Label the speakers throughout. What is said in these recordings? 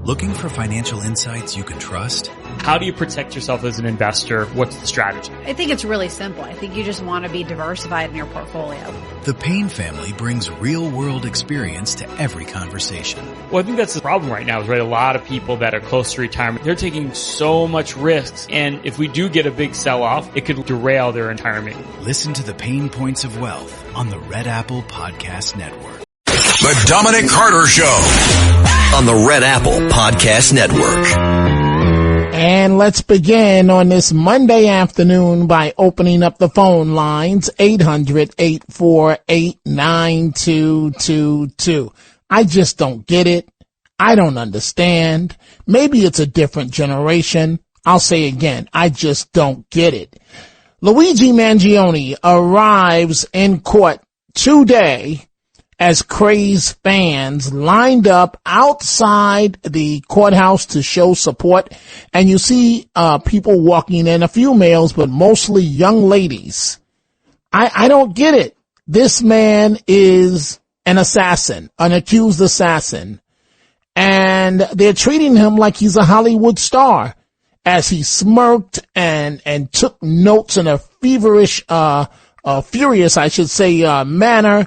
Speaker 1: Looking for financial insights you can trust?
Speaker 2: How do you protect yourself as an investor? What's the strategy?
Speaker 3: I think it's really simple. I think you just want to be diversified in your portfolio.
Speaker 1: The Payne family brings real-world experience to every conversation.
Speaker 2: Well, I think that's the problem right now is, right, a lot of people that are close to retirement, they're taking so much risks. And if we do get a big sell-off, it could derail their retirement.
Speaker 1: Listen to the Pain Points of Wealth on the Red Apple Podcast Network.
Speaker 4: The Dominic Carter Show on the Red Apple Podcast Network.
Speaker 5: And let's begin on this Monday afternoon by opening up the phone lines, 800-848-9222. I just don't get it. I don't understand. Maybe it's a different generation. I'll say again, I just don't get it. Luigi Mangione arrives in court today as crazed fans lined up outside the courthouse to show support. And you see people walking in, a few males, but mostly young ladies. I don't get it. This man is an assassin, an accused assassin. And they're treating him like he's a Hollywood star as he smirked and took notes in a furious, I should say, manner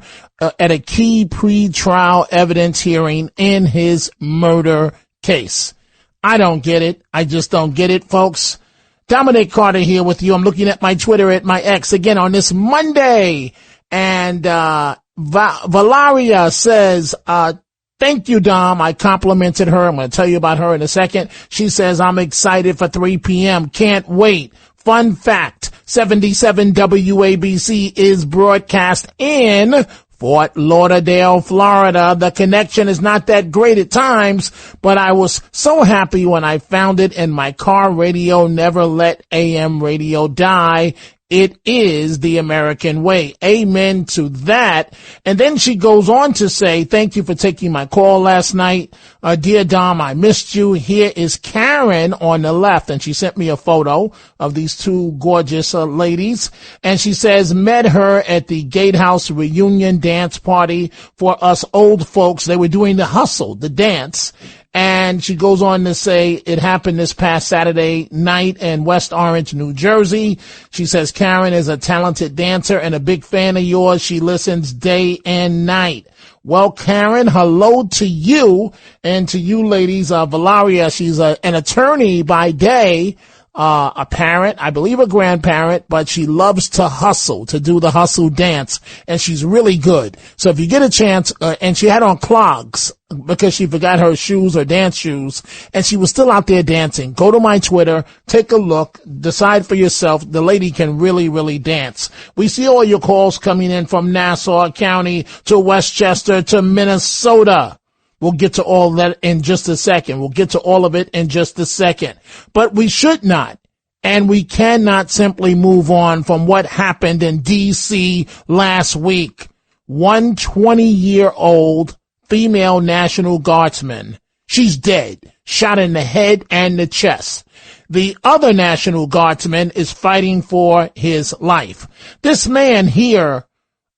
Speaker 5: at a key pre-trial evidence hearing in his murder case. I don't get it. I just don't get it, folks. Dominic Carter here with you. I'm looking at my Twitter, at my X again on this Monday. And Valeria says, thank you, Dom. I complimented her. I'm going to tell you about her in a second. She says, I'm excited for 3 p.m. Can't wait. Fun fact, 77 WABC is broadcast in Fort Lauderdale, Florida. The connection is not that great at times, but I was so happy when I found it in my car radio. Never let AM radio die. It is the American way. Amen to that. And then she goes on to say, thank you for taking my call last night. Dear Dom, I missed you. Here is Karen on the left. And she sent me a photo of these two gorgeous ladies. And she says, met her at the Gatehouse reunion dance party for us old folks. They were doing the hustle, the dance. And she goes on to say it happened this past Saturday night in West Orange, New Jersey. She says Karen is a talented dancer and a big fan of yours. She listens day and night. Well, Karen, hello to you and to you ladies. Valeria, she's an attorney by day, a parent, I believe a grandparent, but she loves to hustle, to do the hustle dance, and she's really good. So if you get a chance, and she had on clogs because she forgot her shoes, her dance shoes, and she was still out there dancing. Go to my Twitter, take a look, decide for yourself. The lady can really, really dance. We see all your calls coming in from Nassau County to Westchester to Minnesota. We'll get to all that in just a second. We'll get to all of it in just a second. But we should not, and we cannot simply move on from what happened in D.C. last week. One 20-year-old female National Guardsman. She's dead, shot in the head and the chest. The other National Guardsman is fighting for his life. This man here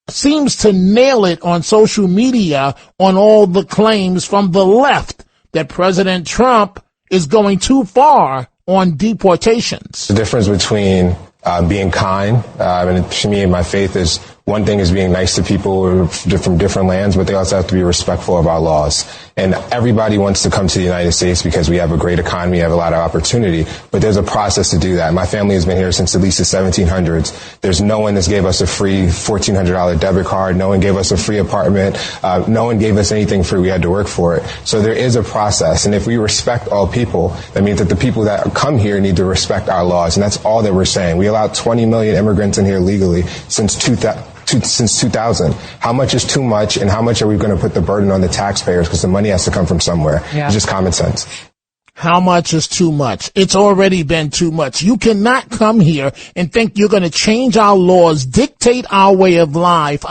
Speaker 5: seems to nail it on social media on all the claims from the left that President Trump is going too far on deportations.
Speaker 6: The difference between being kind, and to me, my faith is one thing is being nice to people from different lands, but they also have to be respectful of our laws. And everybody wants to come to the United States because we have a great economy, have a lot of opportunity, but there's a process to do that. My family has been here since at least the 1700s. There's no one that gave us a free $1,400 debit card. No one gave us a free apartment. No one gave us anything free. We had to work for it. So there is a process. And if we respect all people, that means that the people that come here need to respect our laws. And that's all that we're saying. We allowed 20 million immigrants in here legally since 2000. How much is too much, and how much are we going to put the burden on the taxpayers, because the money has to come from somewhere? Yeah. It's just common sense.
Speaker 5: How much is too much? It's already been too much. You cannot come here and think you're going to change our laws, dictate our way of life,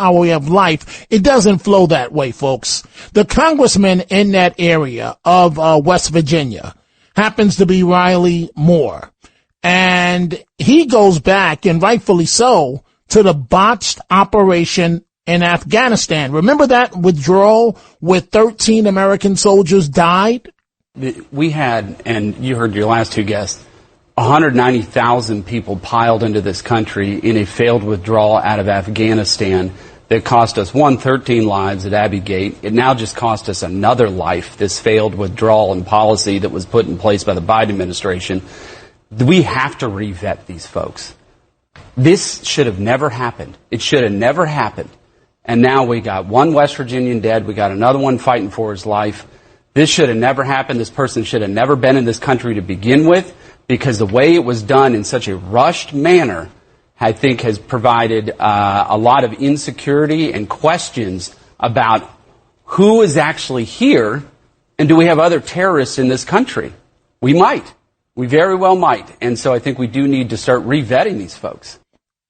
Speaker 5: It doesn't flow that way, folks. The congressman in that area of West Virginia happens to be Riley Moore. And he goes back, and rightfully so, to the botched operation in Afghanistan. Remember that withdrawal where 13 American soldiers died?
Speaker 7: We had, and you heard your last two guests, 190,000 people piled into this country in a failed withdrawal out of Afghanistan that cost us, 13 lives at Abbey Gate. It now just cost us another life, this failed withdrawal and policy that was put in place by the Biden administration. We have to re-vet these folks. This should have never happened. It should have never happened. And now we got one West Virginian dead. We got another one fighting for his life. This should have never happened. This person should have never been in this country to begin with, because the way it was done in such a rushed manner, I think, has provided a lot of insecurity and questions about who is actually here, and do we have other terrorists in this country? We might. We very well might. And so I think we do need to start re-vetting these folks.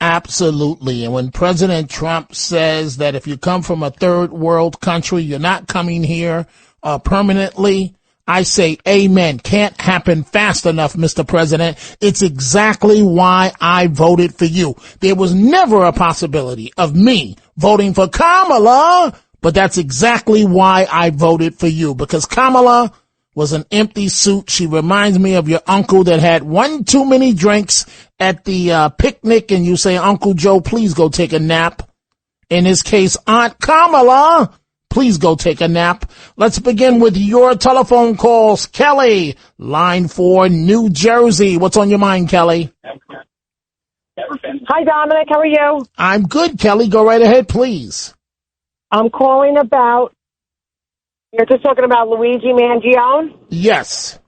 Speaker 5: Absolutely. And when President Trump says that if you come from a third world country, you're not coming here permanently, I say amen. Can't happen fast enough, Mr. President. It's exactly why I voted for you. There was never a possibility of me voting for Kamala, but that's exactly why I voted for you, because Kamala was an empty suit. She reminds me of your uncle that had one too many drinks at the picnic, and you say, Uncle Joe, please go take a nap. In this case, Aunt Kamala, please go take a nap. Let's begin with your telephone calls. Kelly, line 4, New Jersey. What's on your mind, Kelly?
Speaker 8: Hi, Dominic. How are you?
Speaker 5: I'm good, Kelly. Go right ahead, please.
Speaker 8: I'm calling about, you're just talking about Luigi Mangione?
Speaker 5: Yes.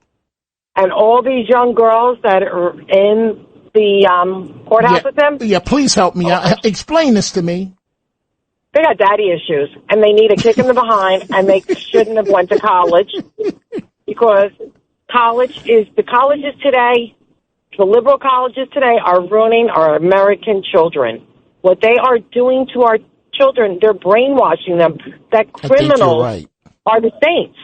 Speaker 8: And all these young girls that are in the courthouse with them?
Speaker 5: Yeah, please help me. Explain this to me.
Speaker 8: They got daddy issues, and they need a kick in the behind, and they shouldn't have went to college, because the colleges today, the liberal colleges today, are ruining our American children. What they are doing to our children, they're brainwashing them that criminals are the saints.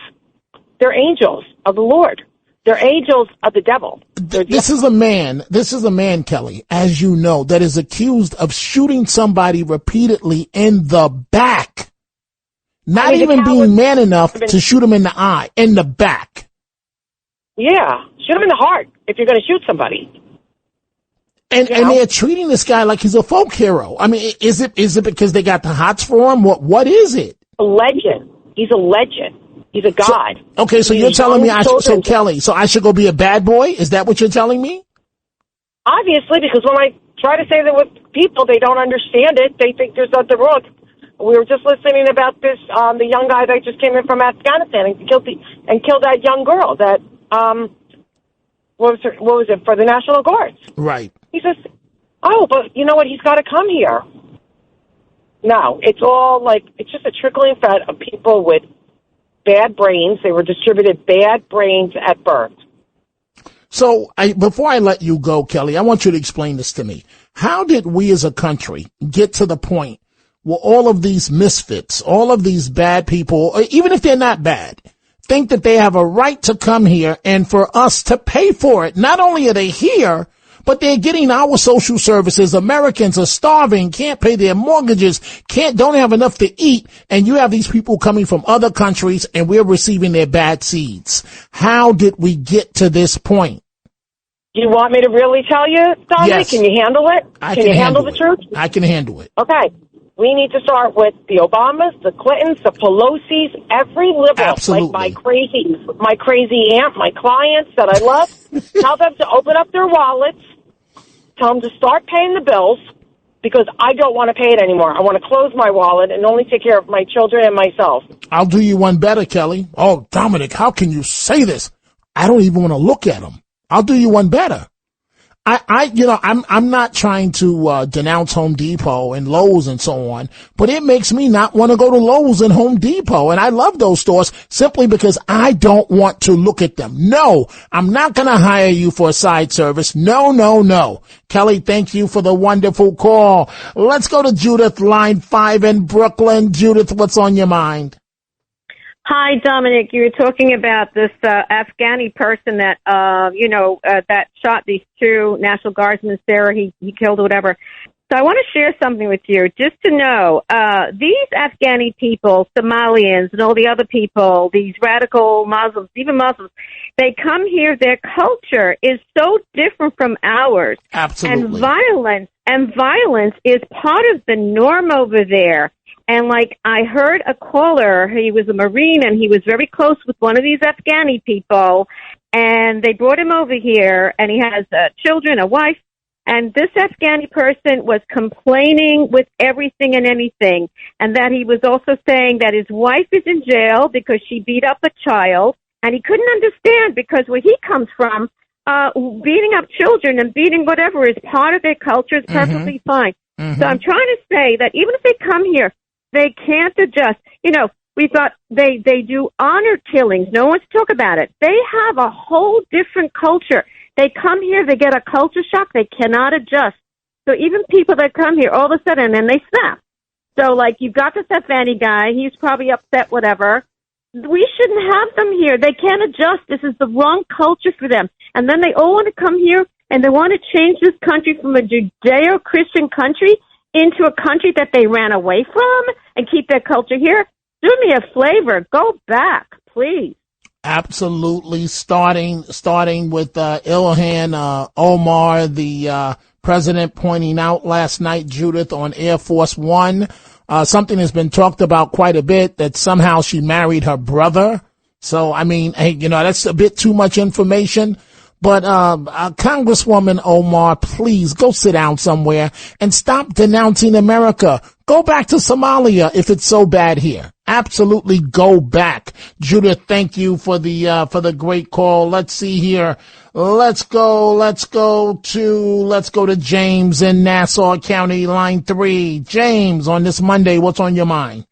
Speaker 8: They're angels of the Lord. They're angels of the devil. This is a man, Kelly, as you know, that is accused of shooting somebody repeatedly in the back. Not even being man enough to shoot him in the eye, in the back. Yeah, shoot him in the heart if you're going to shoot somebody.
Speaker 5: And they're treating this guy like he's a folk hero. I mean, is it because they got the hots for him? What is it?
Speaker 8: A legend. He's a legend. He's a god.
Speaker 5: So you're telling me, Kelly, so I should go be a bad boy? Is that what you're telling me?
Speaker 8: Obviously, because when I try to say that with people, they don't understand it. They think there's nothing wrong. We were just listening about this, the young guy that just came in from Afghanistan and killed that young girl that, what was it, for the National Guards.
Speaker 5: Right.
Speaker 8: He says, oh, but you know what, he's got to come here. No, it's all it's just a trickling effect of people with bad brains. They were distributed bad brains at birth.
Speaker 5: So before I let you go, Kelly, I want you to explain this to me. How did we as a country get to the point where all of these misfits, all of these bad people, or even if they're not bad, think that they have a right to come here and for us to pay for it? Not only are they here, but they're getting our social services. Americans are starving, can't pay their mortgages, don't have enough to eat, and you have these people coming from other countries and we're receiving their bad seeds. How did we get to this point?
Speaker 8: You want me to really tell you, Dominic?
Speaker 5: Yes.
Speaker 8: Can you handle it? Can you handle the truth?
Speaker 5: I can handle it.
Speaker 8: Okay. We need to start with the Obamas, the Clintons, the Pelosi's, every liberal.
Speaker 5: Absolutely.
Speaker 8: Like my crazy aunt, my clients that I love. Tell them to open up their wallets. Tell them to start paying the bills, because I don't want to pay it anymore. I want to close my wallet and only take care of my children and myself.
Speaker 5: I'll do you one better, Kelly. Oh, Dominic, how can you say this? I don't even want to look at them. I'll do you one better. I'm not trying to denounce Home Depot and Lowe's and so on, but it makes me not want to go to Lowe's and Home Depot. And I love those stores simply because I don't want to look at them. No, I'm not going to hire you for a side service. No. Kelly, thank you for the wonderful call. Let's go to Judith, line 5 in Brooklyn. Judith, what's on your mind?
Speaker 9: Hi, Dominic. You were talking about this Afghani person that, that shot these two National Guardsmen there. He killed or whatever. So I want to share something with you, just to know, these Afghani people, Somalians, and all the other people, these radical Muslims, even Muslims, they come here, their culture is so different from ours.
Speaker 5: Absolutely.
Speaker 9: And violence is part of the norm over there. And like I heard a caller, he was a Marine, and he was very close with one of these Afghani people, and they brought him over here, and he has children, a wife. And this Afghani person was complaining with everything and anything, and that he was also saying that his wife is in jail because she beat up a child, and he couldn't understand because where he comes from, beating up children and beating whatever is part of their culture is perfectly fine. So I'm trying to say that even if they come here, they can't adjust. You know, we thought they do honor killings. No one's talk about it. They have a whole different culture. They come here, they get a culture shock, they cannot adjust. So even people that come here, all of a sudden, and they snap. So, like, you've got this Afghani guy, he's probably upset, whatever. We shouldn't have them here. They can't adjust. This is the wrong culture for them. And then they all want to come here, and they want to change this country from a Judeo-Christian country into a country that they ran away from and keep their culture here. Do me a flavor. Go back, please.
Speaker 5: Absolutely. Starting with Ilhan Omar, the president, pointing out last night, Judith, on Air Force One, something has been talked about quite a bit, that somehow she married her brother. So, I mean, hey, you know, that's a bit too much information. But Congresswoman Omar, please go sit down somewhere and stop denouncing America. Go back to Somalia if it's so bad here. Absolutely go back. Judith, thank you for the great call. Let's see here. Let's go to James in Nassau County, line 3. James, on this Monday, what's on your mind?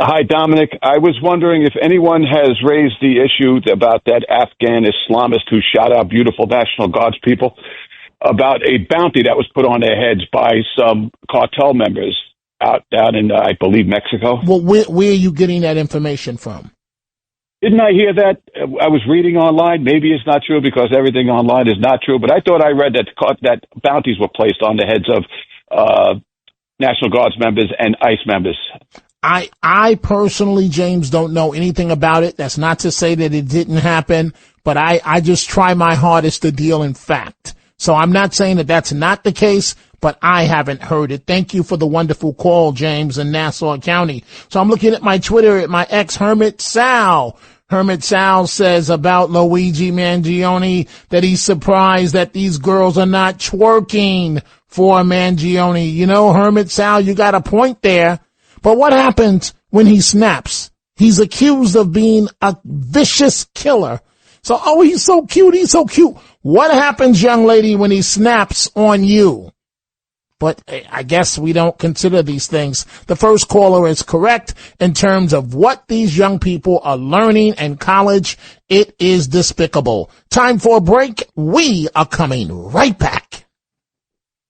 Speaker 10: Hi, Dominic. I was wondering if anyone has raised the issue about that Afghan Islamist who shot out beautiful National Guards people, about a bounty that was put on their heads by some cartel members out in, I believe, Mexico.
Speaker 5: Well, where are you getting that information from?
Speaker 10: Didn't I hear that? I was reading online. Maybe it's not true because everything online is not true, but I thought I read that bounties were placed on the heads of National Guards members and ICE members.
Speaker 5: I personally, James, don't know anything about it. That's not to say that it didn't happen, but I just try my hardest to deal in fact. So I'm not saying that that's not the case, but I haven't heard it. Thank you for the wonderful call, James, in Nassau County. So I'm looking at my Twitter at my ex Hermit Sal. Hermit Sal says about Luigi Mangione that he's surprised that these girls are not twerking for Mangione. You know, Hermit Sal, you got a point there. But what happens when he snaps? He's accused of being a vicious killer. So, oh, he's so cute. He's so cute. What happens, young lady, when he snaps on you? But I guess we don't consider these things. The first caller is correct in terms of what these young people are learning in college. It is despicable. Time for a break. We are coming right back.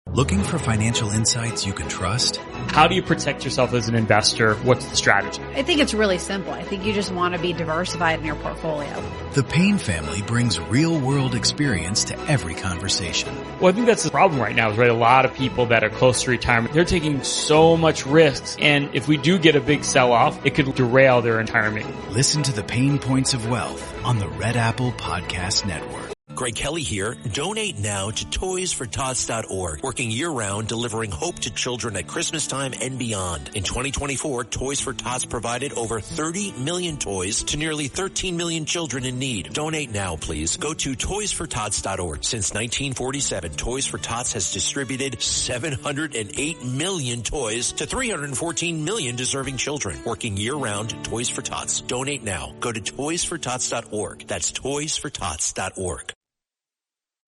Speaker 1: Looking for financial insights you can trust?
Speaker 2: How do you protect yourself as an investor? What's the strategy?
Speaker 3: I think it's really simple. I think you just want to be diversified in your portfolio.
Speaker 1: The Payne family brings real-world experience to every conversation.
Speaker 2: Well, I think that's the problem right now is, right, a lot of people that are close to retirement, they're taking so much risks. And if we do get a big sell-off, it could derail their retirement.
Speaker 1: Listen to the Pain Points of Wealth on the Red Apple Podcast Network.
Speaker 4: Greg Kelly here. Donate now to toysfortots.org, working year-round, delivering hope to children at Christmas time and beyond. In 2024, Toys for Tots provided over 30 million toys to nearly 13 million children in need. Donate now, please. Go to toysfortots.org. Since 1947, Toys for Tots has distributed 708 million toys to 314 million deserving children. Working year-round, Toys for Tots. Donate now. Go to toysfortots.org. That's toysfortots.org.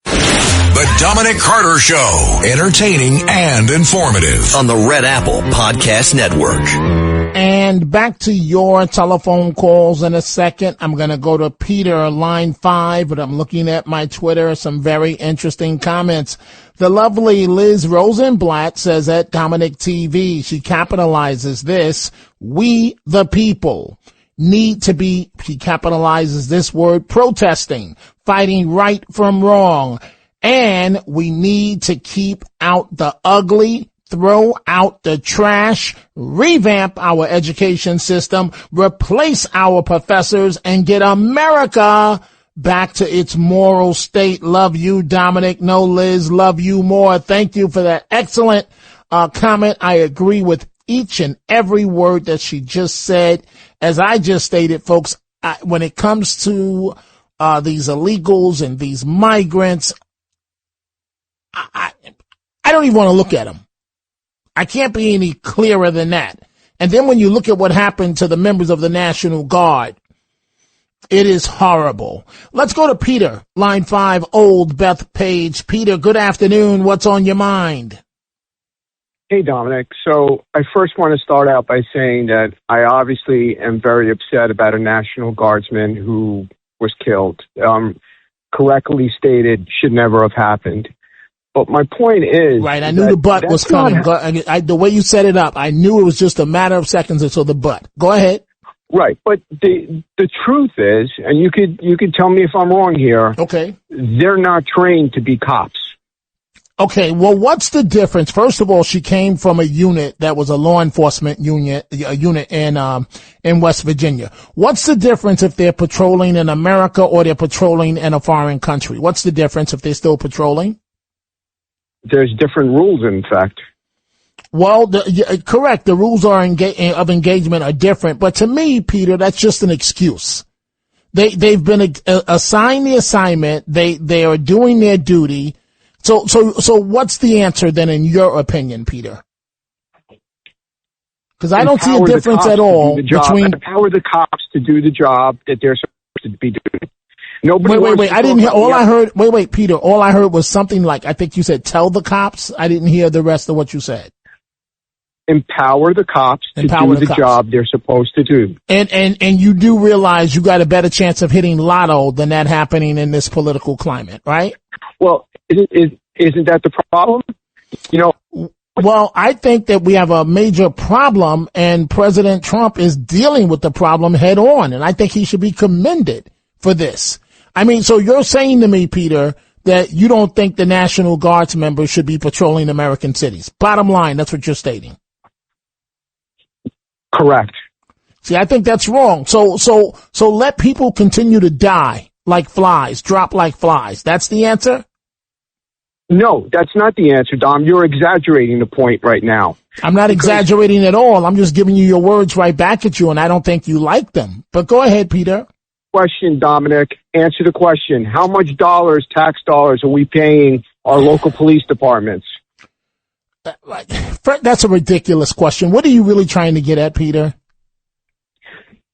Speaker 4: The Dominic Carter Show. Entertaining and informative. On the Red Apple Podcast Network.
Speaker 5: And back to your telephone calls in a second. I'm going to go to Peter, line 5, but I'm looking at my Twitter, some very interesting comments. The lovely Liz Rosenblatt says at Dominic TV, she capitalizes this, we the people need to be, she capitalizes this word, protesting, fighting right from wrong. And we need to keep out the ugly, throw out the trash, revamp our education system, replace our professors, and get America back to its moral state. Love you, Dominic. No, Liz, love you more. Thank you for that excellent comment. I agree with each and every word that she just said. As I just stated, folks, when it comes to these illegals and these migrants, I don't even want to look at them. I can't be any clearer than that. And then when you look at what happened to the members of the National Guard, it is horrible. Let's go to Peter, line 5, Old Bethpage. Peter, good afternoon. What's on your mind?
Speaker 11: Hey, Dominic. So I first want to start out by saying that I obviously am very upset about a National Guardsman who was killed. Correctly stated, should never have happened. But my point is... Right, I knew the butt was coming. The way you set it up, I knew it was just a matter of seconds until the butt. Go ahead. Right, but the truth is, and you could tell me if I'm wrong here. Okay. They're not trained to be cops. Okay, well, what's the difference? First of all, she came from a unit that was a law enforcement unit in West Virginia. What's the difference if they're patrolling in America or they're patrolling in a foreign country? What's the difference if they're still patrolling? There's different rules, in fact. Well, correct. The rules of engagement are different. But to me, Peter, that's just an excuse. They've been assigned the assignment. They are doing their duty. So what's the answer then, in your opinion, Peter? Because I don't see a difference at all between empower the cops to do the job that they're supposed to be doing. Wait. I didn't hear. Wait, Peter. All I heard was something like, I think you said, tell the cops. I didn't hear the rest of what you said. Empower the cops to do the job they're supposed to do. And you do realize you got a better chance of hitting lotto than that happening in this political climate, right? Well, isn't that the problem? Well, I think that we have a major problem, and President Trump is dealing with the problem head on, and I think he should be commended for this. I mean, so you're saying to me, Peter, that you don't think the National Guards members should be patrolling American cities. Bottom line, that's what you're stating. Correct. See, I think that's wrong. So let people continue to die like flies, drop like flies. That's the answer? No, that's not the answer, Dom. You're exaggerating the point right now. I'm not exaggerating at all. I'm just giving you your words right back at you, and I don't think you like them. But go ahead, Peter. Question, Dominic. Answer the question. How much tax dollars, are we paying our local police departments? That's a ridiculous question. What are you really trying to get at, Peter?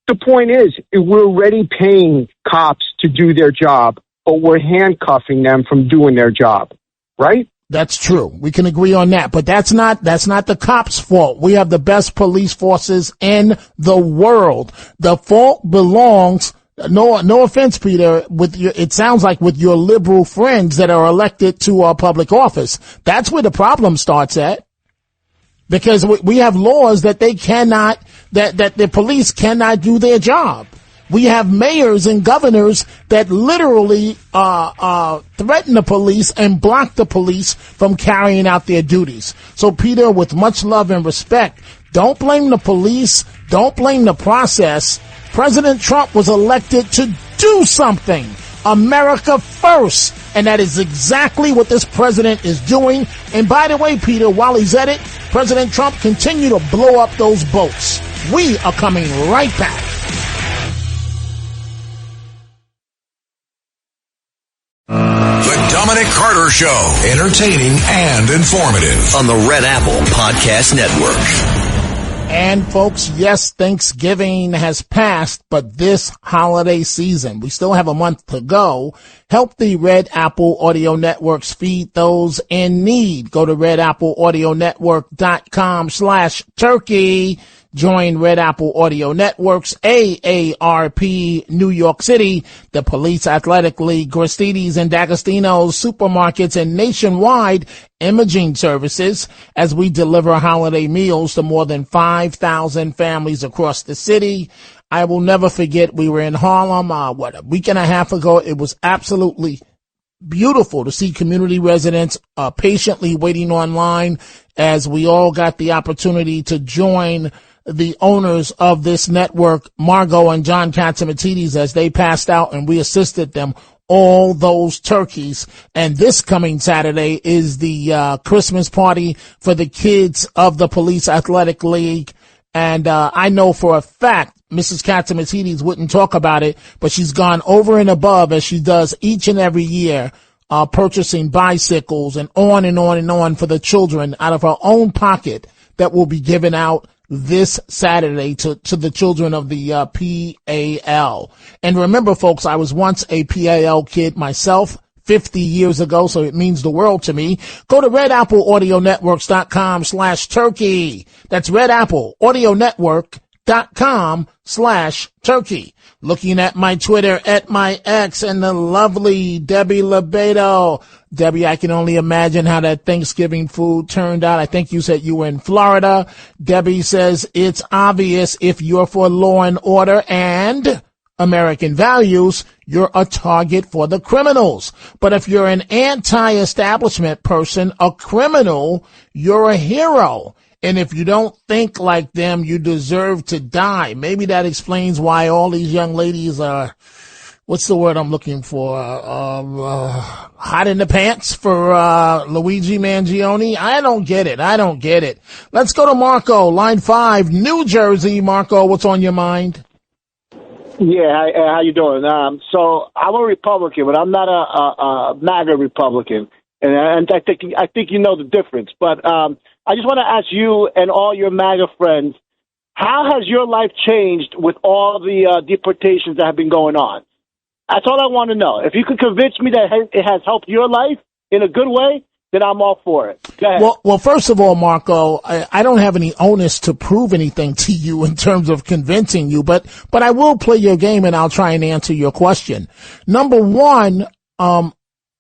Speaker 11: The point is, we're already paying cops to do their job, but we're handcuffing them from doing their job, right? That's true. We can agree on that, but that's not the cops' fault. We have the best police forces in the world. The fault belongs, no offense, Peter, it sounds like with your liberal friends that are elected to public office. That's where the problem starts at. Because we have laws that they cannot, that the police cannot do their job. We have mayors and governors that literally threaten the police and block the police from carrying out their duties. So, Peter, with much love and respect, don't blame the police. Don't blame the process. President Trump was elected to do something. America first. And that is exactly what this president is doing. And by the way, Peter, while he's at it, President Trump continue to blow up those boats. We are coming right back.
Speaker 12: The Dominic Carter Show. Entertaining and informative. On the Red Apple Podcast Network.
Speaker 5: And folks, yes, Thanksgiving has passed, but this holiday season, we still have a month to go. Help the Red Apple Audio Networks feed those in need. Go to redappleaudionetwork.com/turkey. Join Red Apple Audio Networks, AARP, New York City, the Police Athletic League, Gristedes and D'Agostino's supermarkets, and nationwide imaging services as we deliver holiday meals to more than 5,000 families across the city. I will never forget, we were in Harlem, a week and a half ago. It was absolutely beautiful to see community residents patiently waiting online as we all got the opportunity to join the owners of this network, Margot and John Catsimatidis, as they passed out, and we assisted them all those turkeys. And this coming Saturday is the Christmas party for the kids of the Police Athletic League. And I know for a fact Mrs. Catsimatidis wouldn't talk about it, but she's gone over and above, as she does each and every year, purchasing bicycles and on and on and on for the children out of her own pocket that will be given out this Saturday to the children of the PAL. And remember, folks, I was once a PAL kid myself 50 years ago, so it means the world to me. Go to redappleaudionetworks.com/turkey. That's redappleaudionetwork.com/turkey. Looking at my Twitter, at my ex, and the lovely Debbie Lebedo. Debbie, I can only imagine how that Thanksgiving food turned out. I think you said you were in Florida. Debbie says it's obvious if you're for law and order and American values, you're a target for the criminals. But if you're an anti-establishment person, a criminal, you're a hero. And if you don't think like them, you deserve to die. Maybe that explains why all these young ladies are, what's the word I'm looking for? Hot in the pants for Luigi Mangione. I don't get it. Let's go to Marco, line 5, New Jersey. Marco, what's on your mind?
Speaker 13: Yeah, how you doing? So I'm a Republican, but I'm not a MAGA Republican, and I think you know the difference. But I just want to ask you and all your MAGA friends, how has your life changed with all the deportations that have been going on? That's all I want to know. If you could convince me that it has helped your life in a good way, then I'm all for it. Go ahead.
Speaker 5: Well, first of all, Marco, I don't have any onus to prove anything to you in terms of convincing you, but I will play your game and I'll try and answer your question. Number one, I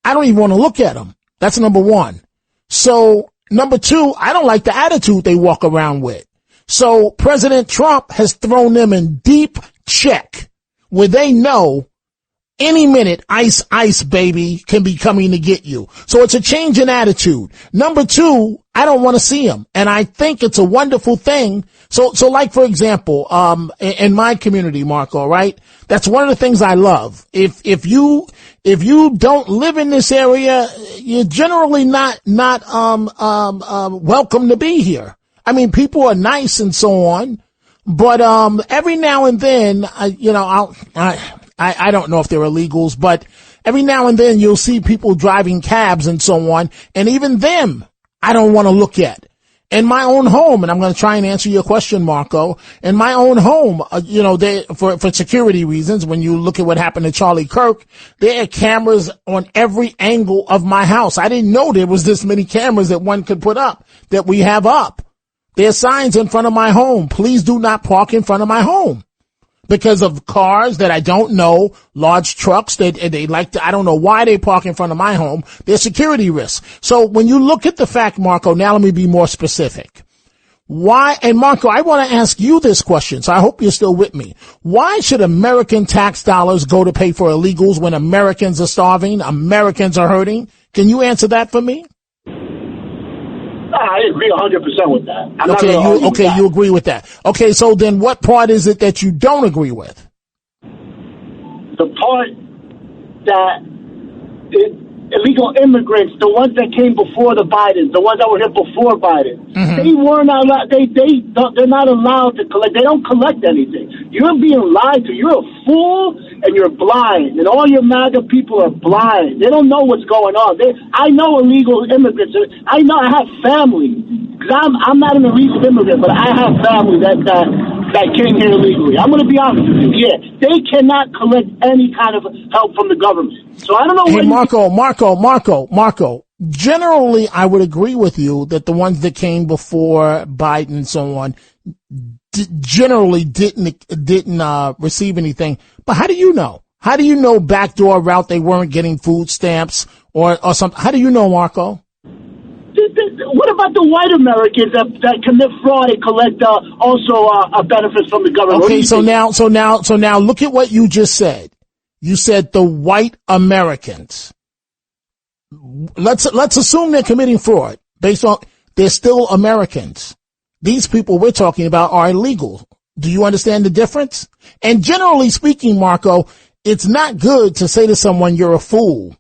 Speaker 5: don't even want to look at them. That's number one. So number two, I don't like the attitude they walk around with. So President Trump has thrown them in deep check where they know any minute, ice, baby, can be coming to get you. So it's a change in attitude. Number two, I don't want to see them. And I think it's a wonderful thing. So like, for example, in my community, Marco, right? That's one of the things I love. If you don't live in this area, you're generally not welcome to be here. I mean, people are nice and so on, but every now and then, I don't know if they're illegals, but every now and then you'll see people driving cabs and so on, and even them I don't want to look at. In my own home, and I'm going to try and answer your question, Marco, in my own home, for security reasons, when you look at what happened to Charlie Kirk, there are cameras on every angle of my house. I didn't know there was this many cameras that one could put up, that we have up. There are signs in front of my home. Please do not park in front of my home. Because of cars that I don't know, large trucks that they like to, I don't know why they park in front of my home. There's security risks. So when you look at the fact, Marco, now let me be more specific. Why, and Marco, I want to ask you this question, so I hope you're still with me. Why should American tax dollars go to pay for illegals when Americans are starving, Americans are hurting? Can you answer that for me?
Speaker 13: I agree 100% with that.
Speaker 5: You agree with that. Okay, so then what part is it that you don't agree with?
Speaker 13: The part that illegal immigrants, the ones that came before the Bidens, the ones that were here before Biden, they weren't allowed. They're not allowed to collect. They don't collect anything. You're being lied to. You're a fool and you're blind. And all your MAGA people are blind. They don't know what's going on. I know illegal immigrants. I know. I have family. Because I'm not an illegal immigrant, but I have family that came here illegally. I'm going to be honest with you. Yeah, they cannot collect any kind of help from the government. So I don't know.
Speaker 5: Hey, Marco. Generally, I would agree with you that the ones that came before Biden and so on generally didn't receive anything. But how do you know? How do you know backdoor route they weren't getting food stamps or something? How do you know, Marco?
Speaker 13: What about the white Americans that commit fraud and collect also benefits from the government?
Speaker 5: Okay, so now look at what you just said. You said the white Americans. let's assume they're committing fraud based on they're still Americans. These people we're talking about are illegal. Do you understand the difference? And generally speaking, Marco, it's not good to say to someone you're a fool,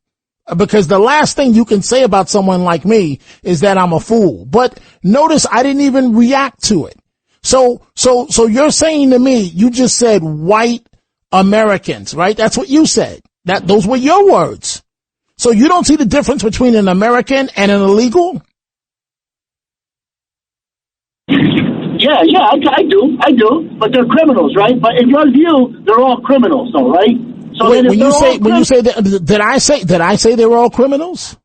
Speaker 5: because the last thing you can say about someone like me is that I'm a fool. But notice I didn't even react to it. So you're saying to me, you just said white Americans, right? That's what you said. Those were your words. So you don't see the difference between an American and an illegal?
Speaker 13: Yeah, I do. But they're criminals, right? But in your view, they're all criminals, though, right? So
Speaker 5: wait, when you say that, did I say they were all criminals?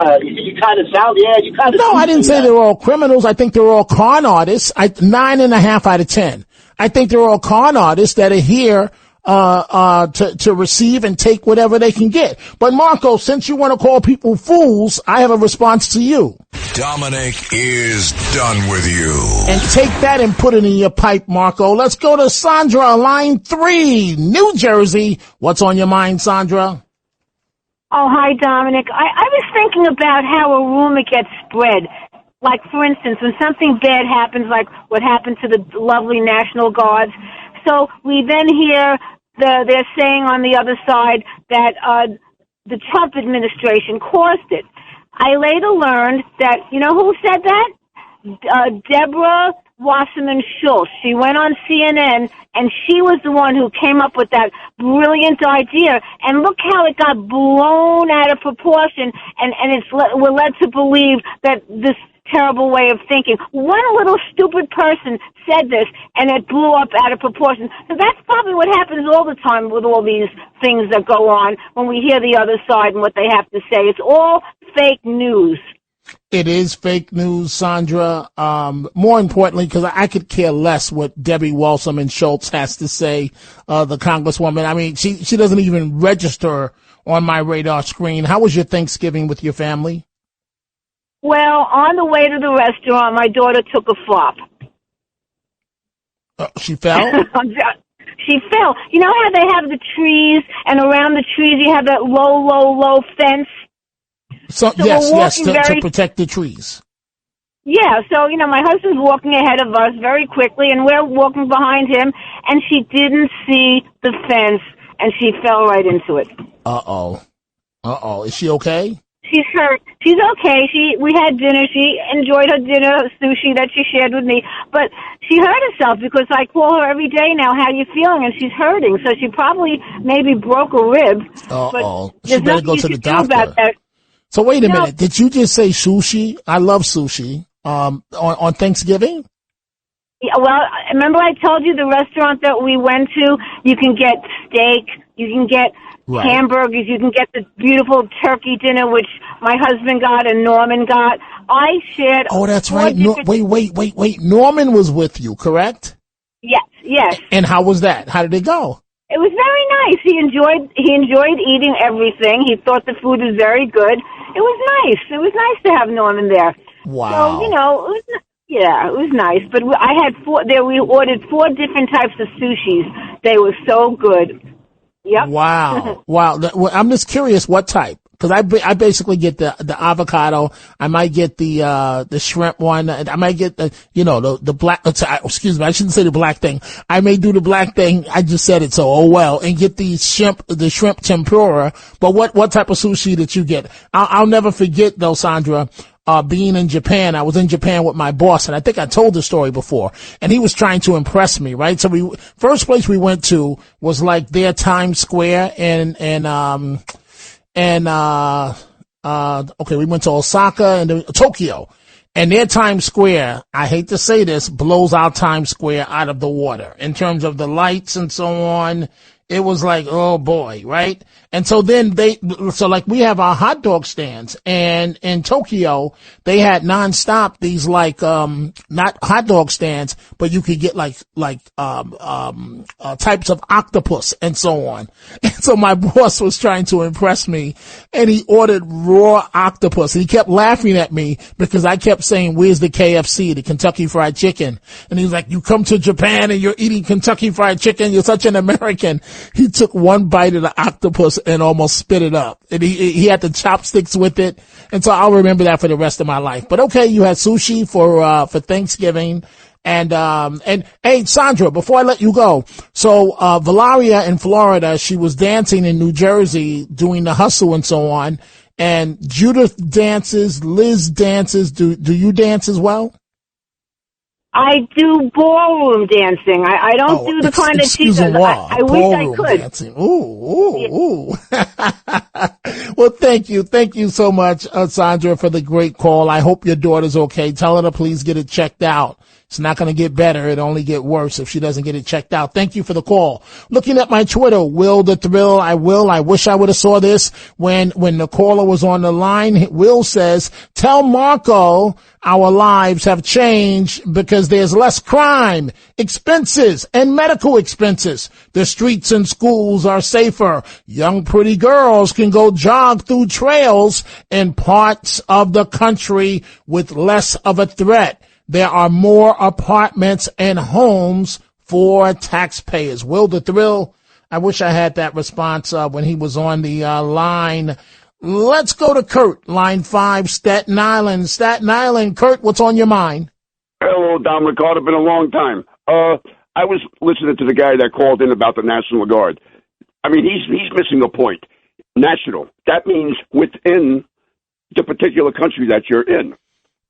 Speaker 13: You kind of sound, you kind of.
Speaker 5: No, I didn't say they were all criminals. I think they're all con artists. 9.5 out of 10. I think they're all con artists that are here to receive and take whatever they can get. But Marco, since you want to call people fools, I have a response to you.
Speaker 12: Dominic is done with you.
Speaker 5: And take that and put it in your pipe, Marco. Let's go to Sandra, line 3, New Jersey. What's on your mind, Sandra?
Speaker 14: Oh, hi, Dominic. I was thinking about how a rumor gets spread. Like, for instance, when something bad happens, like what happened to the lovely National Guards, so we then hear they're saying on the other side that the Trump administration caused it. I later learned that, you know who said that? Deborah Wasserman Schultz. She went on CNN, and she was the one who came up with that brilliant idea. And look how it got blown out of proportion, and we're led to believe that this terrible way of thinking. One little stupid person said this, and it blew up out of proportion. So that's probably what happens all the time with all these things that go on when we hear the other side and what they have to say. It's all fake news.
Speaker 5: It is fake news, Sandra. More importantly, because I could care less what Debbie Wasserman Schultz has to say, the Congresswoman. I mean, she doesn't even register on my radar screen. How was your Thanksgiving with your family?
Speaker 14: Well, on the way to the restaurant, my daughter took a flop.
Speaker 5: She fell?
Speaker 14: She fell. You know how they have the trees, and around the trees you have that low fence?
Speaker 5: So yes, to protect the trees.
Speaker 14: Yeah, so, my husband's walking ahead of us very quickly, and we're walking behind him, and she didn't see the fence, and she fell right into it.
Speaker 5: Uh-oh. Is she okay?
Speaker 14: She's hurt. She's okay. We had dinner. She enjoyed her dinner, sushi that she shared with me. But she hurt herself because I call her every day now, how you feeling? And she's hurting. So she probably maybe broke a rib.
Speaker 5: Uh-oh. She better go to the doctor. So wait a minute. Did you just say sushi? I love sushi. On Thanksgiving?
Speaker 14: Yeah, well, remember I told you the restaurant that we went to, you can get steak, you can get hamburgers, you can get the beautiful turkey dinner, which my husband got and Norman got. I shared.
Speaker 5: Oh, that's right. Wait. Norman was with you, correct?
Speaker 14: Yes.
Speaker 5: And how was that? How did it go?
Speaker 14: It was very nice. He enjoyed eating everything. He thought the food was very good. It was nice. It was nice to have Norman there.
Speaker 5: Wow.
Speaker 14: So, it was nice. But I had we ordered 4 different types of sushis. They were so good. Yep.
Speaker 5: Wow. I'm just curious what type, because I basically get the avocado. I might get the shrimp one. I might get the black, excuse me, I shouldn't say the black thing. I may do the black thing. I just said it, so oh well, and get the shrimp tempura. But what type of sushi did you get? I'll never forget though, Sandra. Being in Japan, I was in Japan with my boss, and I think I told the story before, and he was trying to impress me, right? So first place we went to was like their Times Square okay, we went to Osaka and then Tokyo, and their Times Square, I hate to say this, blows our Times Square out of the water in terms of the lights and so on. It was like, oh boy, right? And so then we have our hot dog stands, and in Tokyo, they had nonstop these not hot dog stands, but you could get types of octopus and so on. And so my boss was trying to impress me, and he ordered raw octopus. And he kept laughing at me because I kept saying, where's the KFC, the Kentucky Fried Chicken? And he was like, you come to Japan and you're eating Kentucky Fried Chicken? You're such an American. he took one bite of the octopus and almost spit it up. And he had the chopsticks with it. And so I'll remember that for the rest of my life. But okay, you had sushi for Thanksgiving. And hey, Sandra, before I let you go, so, Valeria in Florida, she was dancing in New Jersey, doing the hustle and so on. And Judith dances, Liz dances. Do you dance as well?
Speaker 14: I do ballroom dancing. I don't do the kind that she does. I wish I could.
Speaker 5: Dancing. Ooh. Well, thank you. Thank you so much, Sandra, for the great call. I hope your daughter's okay. Tell her to please get it checked out. It's not going to get better. It'll only get worse if she doesn't get it checked out. Thank you for the call. Looking at my Twitter, Will the Thrill, I wish I would have saw this when the caller was on the line. Will says, tell Marco our lives have changed because there's less crime, expenses, and medical expenses. The streets and schools are safer. Young pretty girls can go jog through trails in parts of the country with less of a threat. There are more apartments and homes for taxpayers. Will the Thrill, I wish I had that response when he was on the line. Let's go to Kurt, line 5, Staten Island. Staten Island, Kurt, what's on your mind?
Speaker 15: Hello, Dominic Carter. Been a long time. I was listening to the guy that called in about the National Guard. I mean, he's missing a point. National. That means within the particular country that you're in.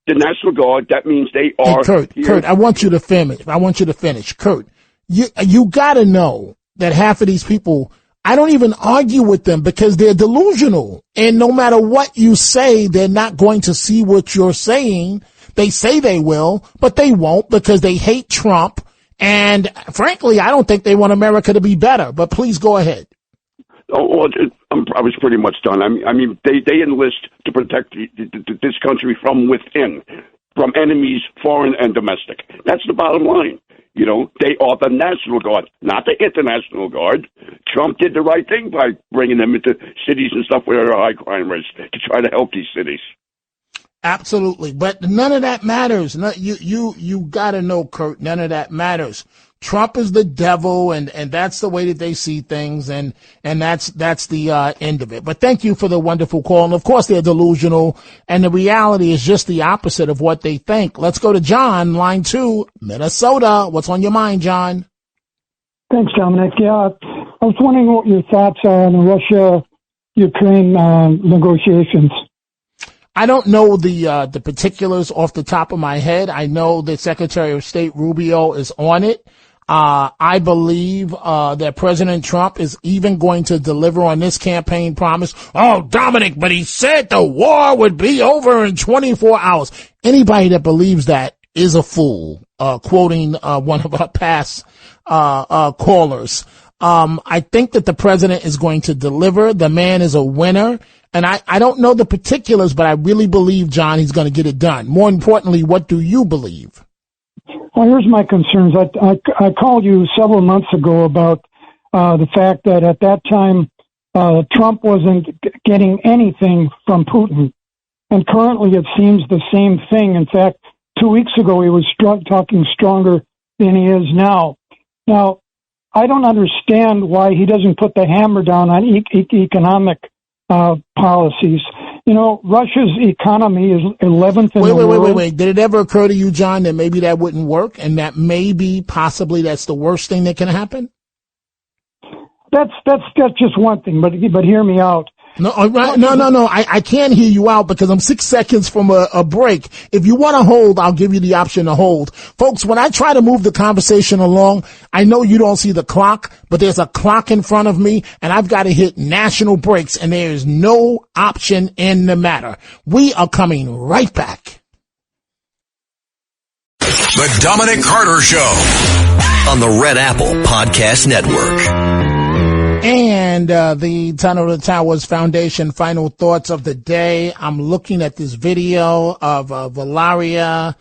Speaker 15: The National Guard, that means they are...
Speaker 5: Hey, Kurt, I want you to finish. Kurt, you gotta know that half of these people, I don't even argue with them because they're delusional. And no matter what you say, they're not going to see what you're saying. They say they will, but they won't because they hate Trump. And frankly, I don't think they want America to be better. But please go ahead.
Speaker 15: Oh, well, I was pretty much done. I mean, they enlist to protect this country from within, from enemies, foreign and domestic. That's the bottom line. You know, they are the National Guard, not the International Guard. Trump did the right thing by bringing them into cities and stuff where there are high crime rates to try to help these cities.
Speaker 5: Absolutely, but none of that matters. No, you gotta know, Kurt. None of that matters. Trump is the devil, and that's the way that they see things, and that's the end of it. But thank you for the wonderful call. And of course they're delusional, and the reality is just the opposite of what they think. Let's go to John, line 2, Minnesota. What's on your mind, John?
Speaker 16: Thanks, Dominic. Yeah, I was wondering what your thoughts are on the Russia-Ukraine negotiations.
Speaker 5: I don't know the particulars off the top of my head. I know that Secretary of State Rubio is on it. I believe that President Trump is even going to deliver on this campaign promise. Oh, Dominic, but he said the war would be over in 24 hours. Anybody that believes that is a fool, quoting one of our past callers. I think that the president is going to deliver. The man is a winner. And I don't know the particulars, but I really believe, John, he's going to get it done. More importantly, what do you believe?
Speaker 16: Well, here's my concerns. I called you several months ago about the fact that at that time Trump wasn't getting anything from Putin. And currently it seems the same thing. In fact, 2 weeks ago he was talking stronger than he is now. Now, I don't understand why he doesn't put the hammer down on economic policies. You know, Russia's economy is 11th in the world.
Speaker 5: Wait. Did it ever occur to you, John, that maybe that wouldn't work and that maybe possibly that's the worst thing that can happen?
Speaker 16: That's just one thing, but hear me out.
Speaker 5: No. I can't hear you out because I'm 6 seconds from a break. If you want to hold, I'll give you the option to hold. Folks, when I try to move the conversation along, I know you don't see the clock, but there's a clock in front of me and I've got to hit national breaks and there is no option in the matter. We are coming right back.
Speaker 12: The Dominic Carter Show on the Red Apple Podcast Network.
Speaker 5: And the Tunnel to Towers Foundation final thoughts of the day. I'm looking at this video of Valeria.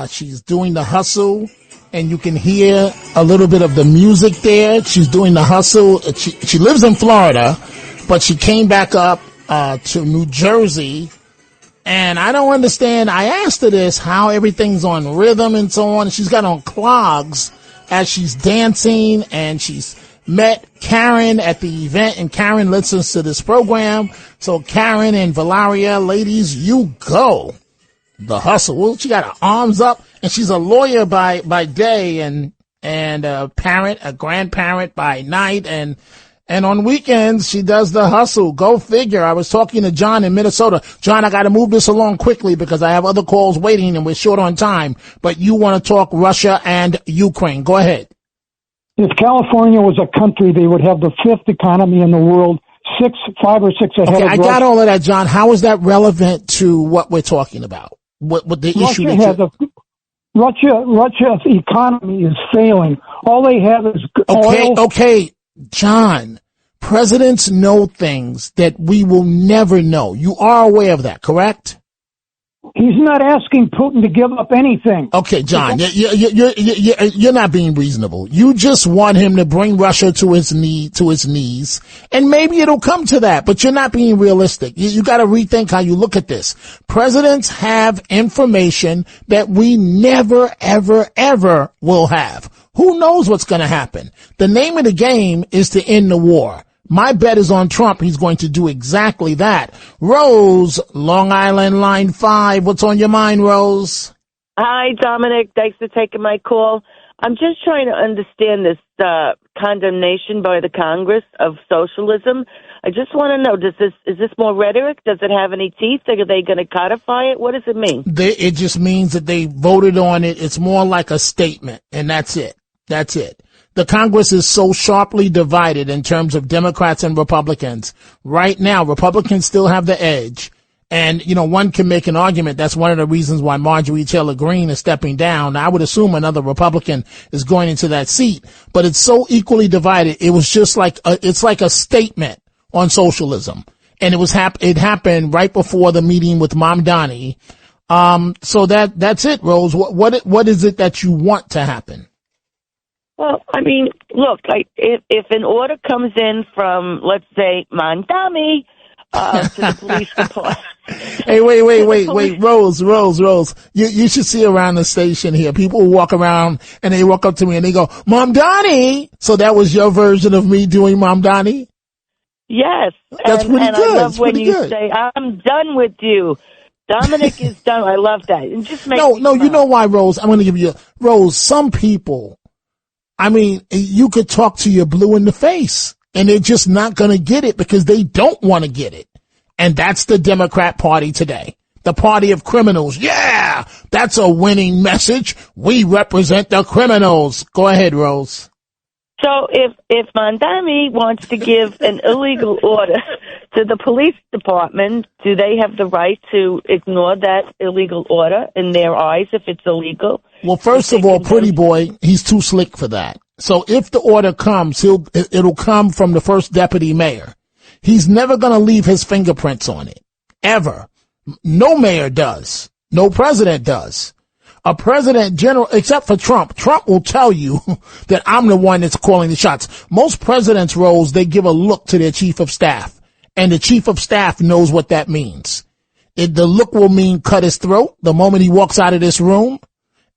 Speaker 5: She's doing the hustle, and you can hear a little bit of the music there. She's doing the hustle. She lives in Florida, but she came back up to New Jersey. And I don't understand. I asked her this, how everything's on rhythm and so on. She's got on clogs as she's dancing, and she's met Karen at the event, and Karen listens to this program. So Karen and Valeria, ladies, you go. The hustle. Well, she got her arms up, and she's a lawyer by day and a parent, a grandparent by night, and on weekends she does the hustle. Go figure. I was talking to John in Minnesota. John, I got to move this along quickly because I have other calls waiting and we're short on time. But you want to talk Russia and Ukraine. Go ahead.
Speaker 16: If California was a country, they would have the fifth economy in the world, 5 or 6 ahead of
Speaker 5: I got all of that, John. How is that relevant to what we're talking about? What the issue that
Speaker 16: Russia's economy is failing. All they have is oil.
Speaker 5: Okay, John. Presidents know things that we will never know. You are aware of that, correct?
Speaker 16: He's not asking Putin to give up anything.
Speaker 5: Okay, John, you're not being reasonable. You just want him to bring Russia to his knees, and maybe it'll come to that, but you're not being realistic. You got to rethink how you look at this. Presidents have information that we never, ever, ever will have. Who knows what's going to happen? The name of the game is to end the war. My bet is on Trump. He's going to do exactly that. Rose, Long Island, line 5. What's on your mind, Rose?
Speaker 17: Hi, Dominic. Thanks for taking my call. I'm just trying to understand this condemnation by the Congress of socialism. I just want to know, is this more rhetoric? Does it have any teeth? Are they going to codify it? What does it mean?
Speaker 5: It just means that they voted on it. It's more like a statement, and that's it. That's it. The Congress is so sharply divided in terms of Democrats and Republicans. Right now, Republicans still have the edge. And, one can make an argument. That's one of the reasons why Marjorie Taylor Greene is stepping down. I would assume another Republican is going into that seat. But it's so equally divided. It was just it's like a statement on socialism. And it happened right before the meeting with Mamdani. So that's it, Rose. What is it that you want to happen?
Speaker 17: Well, I mean, look, if an order comes in from, let's say, Mamdani to the police department.
Speaker 5: Hey, wait, Rose. You should see around the station here. People walk around and they walk up to me and they go, Mamdani. So that was your version of me doing Mamdani?
Speaker 17: Yes.
Speaker 5: That's pretty good.
Speaker 17: I love when you say, I'm done with you. Dominic is done. I love that. And just make
Speaker 5: No, you know why, Rose? I'm going to give you Rose, some people, you could talk to your blue in the face and they're just not going to get it because they don't want to get it. And that's the Democrat Party today. The party of criminals. Yeah, that's a winning message. We represent the criminals. Go ahead, Rose.
Speaker 17: So if Mamdani wants to give an illegal order to the police department, do they have the right to ignore that illegal order in their eyes if it's illegal?
Speaker 5: Well, first of all, pretty boy, he's too slick for that. So if the order comes, it'll come from the first deputy mayor. He's never going to leave his fingerprints on it. Ever. No mayor does. No president does. A president general, except for Trump. Trump will tell you that I'm the one that's calling the shots. Most presidents' roles, they give a look to their chief of staff. And the chief of staff knows what that means. The look will mean cut his throat the moment he walks out of this room.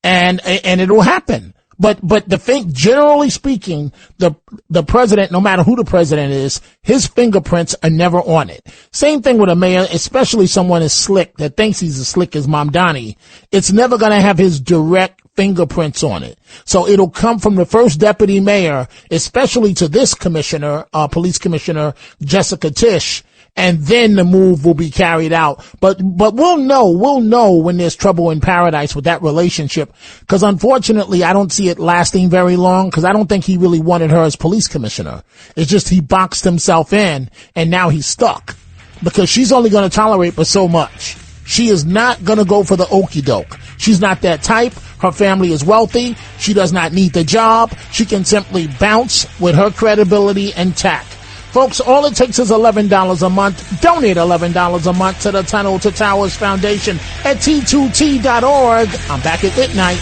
Speaker 5: And it'll happen. But the thing, generally speaking, the president, no matter who the president is, his fingerprints are never on it. Same thing with a mayor, especially someone as slick that thinks he's as slick as Mamdani. It's never going to have his direct fingerprints on it. So it'll come from the first deputy mayor, especially to this commissioner, police commissioner, Jessica Tisch. And then the move will be carried out. But we'll know when there's trouble in paradise with that relationship. Cause unfortunately, I don't see it lasting very long cause I don't think he really wanted her as police commissioner. It's just he boxed himself in and now he's stuck because she's only going to tolerate but so much. She is not going to go for the okie doke. She's not that type. Her family is wealthy. She does not need the job. She can simply bounce with her credibility and tact. Folks, all it takes is $11 a month. Donate $11 a month to the Tunnel to Towers Foundation at T2T.org. I'm back at midnight.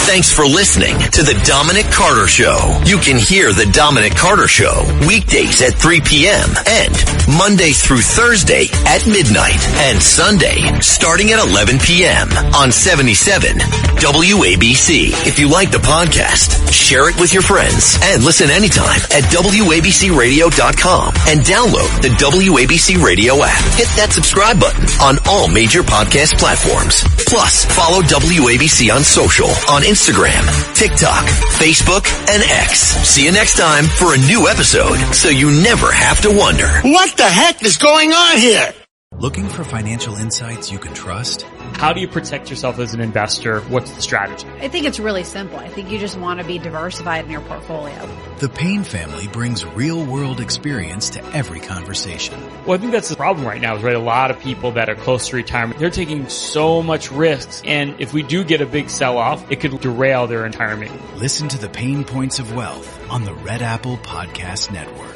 Speaker 12: Thanks for listening to The Dominic Carter Show. You can hear The Dominic Carter Show weekdays at 3 p.m. and Monday through Thursday at midnight and Sunday starting at 11 p.m. on 77 WABC. If you like the podcast, share it with your friends and listen anytime at WABCRadio.com and download the WABC Radio app. Hit that subscribe button on all major podcast platforms. Plus, follow WABC on social on Instagram, TikTok, Facebook, and X. See you next time for a new episode so you never have to wonder.
Speaker 1: What the heck is going on here? Looking for financial insights you can trust?
Speaker 2: How do you protect yourself as an investor? What's the strategy?
Speaker 3: I think it's really simple. I think you just want to be diversified in your portfolio.
Speaker 1: The Payne family brings real-world experience to every conversation.
Speaker 2: Well, I think that's the problem right now is, right, a lot of people that are close to retirement, they're taking so much risks. And if we do get a big sell-off, it could derail their retirement.
Speaker 1: Listen to the Payne Points of Wealth on the Red Apple Podcast Network.